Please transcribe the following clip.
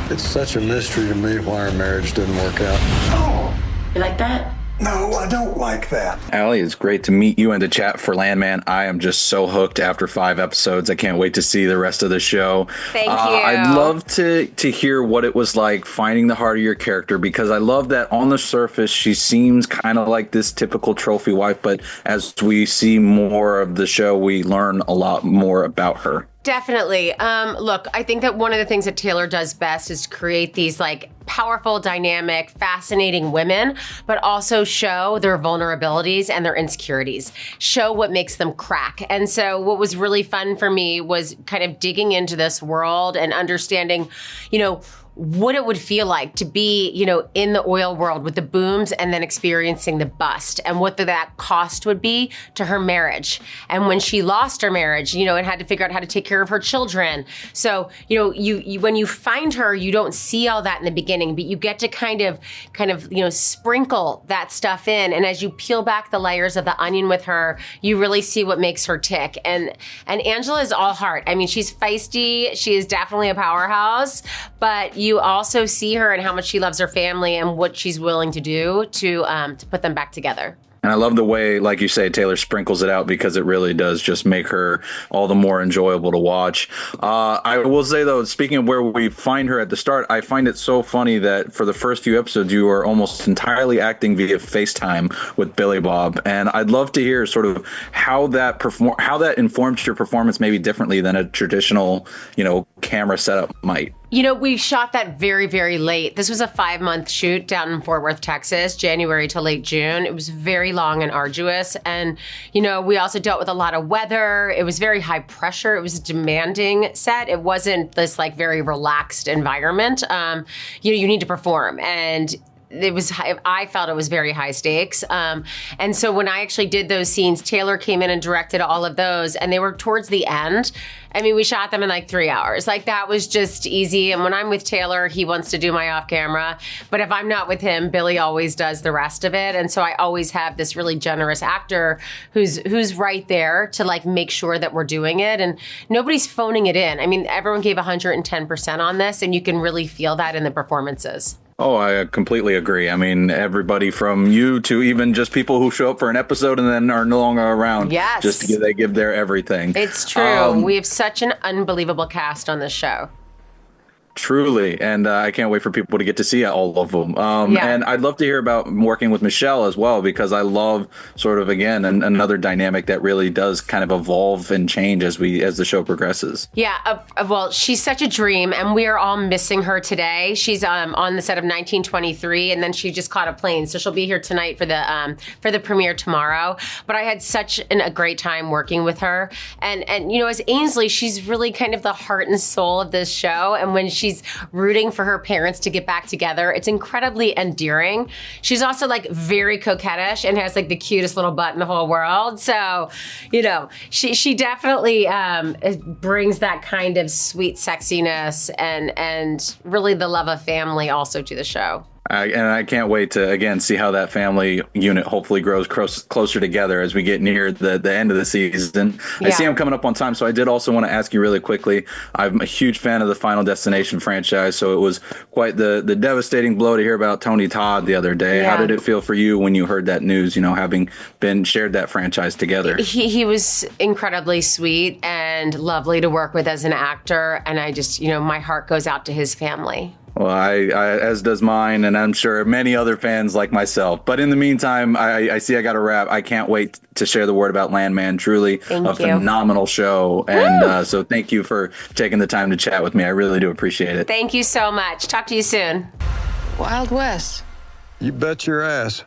It's such a mystery to me why our marriage didn't work out. Oh, You like that? no, I don't like that. Ali, it's great to meet you and to chat for Landman. I am just so hooked after 5 episodes. I can't wait to see the rest of the show. Thank you. I'd love to hear what it was like finding the heart of your character, because I love that on the surface she seems kind of like this typical trophy wife, but as we see more of the show, we learn a lot more about her. Definitely. Look, I think that one of the things that Taylor does best is create these like powerful, dynamic, fascinating women, but also show their vulnerabilities and their insecurities, show what makes them crack. And so what was really fun for me was kind of digging into this world and understanding, what it would feel like to be, in the oil world with the booms and then experiencing the bust, and what that cost would be to her marriage. And when she lost her marriage, and had to figure out how to take care of her children. So, you when you find her, you don't see all that in the beginning, but you get to kind of, sprinkle that stuff in. And as you peel back the layers of the onion with her, you really see what makes her tick. And Angela is all heart. I mean, she's feisty. She is definitely a powerhouse, but you also see her and how much she loves her family and what she's willing to do to put them back together. And I love the way, like you say, Taylor sprinkles it out, because it really does just make her all the more enjoyable to watch. I will say, though, speaking of where we find her at the start, I find it so funny that for the first few episodes, you are almost entirely acting via FaceTime with Billy Bob. And I'd love to hear sort of how that informs your performance maybe differently than a traditional, camera setup might. We shot that very, very late. This was a 5-month shoot down in Fort Worth, Texas, January to late June. It was very long and arduous. And, we also dealt with a lot of weather. It was very high pressure. It was a demanding set. It wasn't this like very relaxed environment. You need to perform. And I felt it was very high stakes. And so when I actually did those scenes, Taylor came in and directed all of those, and they were towards the end. I mean, we shot them in like 3 hours. Like, that was just easy. And when I'm with Taylor, he wants to do my off camera. But if I'm not with him, Billy always does the rest of it. And so I always have this really generous actor who's right there to like make sure that we're doing it. And nobody's phoning it in. I mean, everyone gave 110% on this, and you can really feel that in the performances. Oh, I completely agree. I mean, everybody from you to even just people who show up for an episode and then are no longer around. Yes. They give their everything. It's true. We have such an unbelievable cast on this show. Truly, and I can't wait for people to get to see all of them. And I'd love to hear about working with Michelle as well, because I love sort of, again, another dynamic that really does kind of evolve and change as the show progresses. Yeah, well, she's such a dream, and we are all missing her today. She's on the set of 1923, and then she just caught a plane, so she'll be here tonight for the premiere tomorrow. But I had such a great time working with her, and as Ainsley, she's really kind of the heart and soul of this show, and when she's rooting for her parents to get back together, it's incredibly endearing. She's also like very coquettish and has like the cutest little butt in the whole world. So, she definitely brings that kind of sweet sexiness and really the love of family also to the show. And I can't wait to, again, see how that family unit hopefully grows closer together as we get near the end of the season. Yeah. I see I'm coming up on time, so I did also want to ask you really quickly. I'm a huge fan of the Final Destination franchise, so it was quite the devastating blow to hear about Tony Todd the other day. Yeah. How did it feel for you when you heard that news, having been shared that franchise together? He was incredibly sweet and lovely to work with as an actor, and I just, my heart goes out to his family. Well, I as does mine, and I'm sure many other fans like myself. But in the meantime, I see I got to wrap. I can't wait to share the word about Landman. Truly phenomenal show. And so thank you for taking the time to chat with me. I really do appreciate it. Thank you so much. Talk to you soon. Wild West. You bet your ass.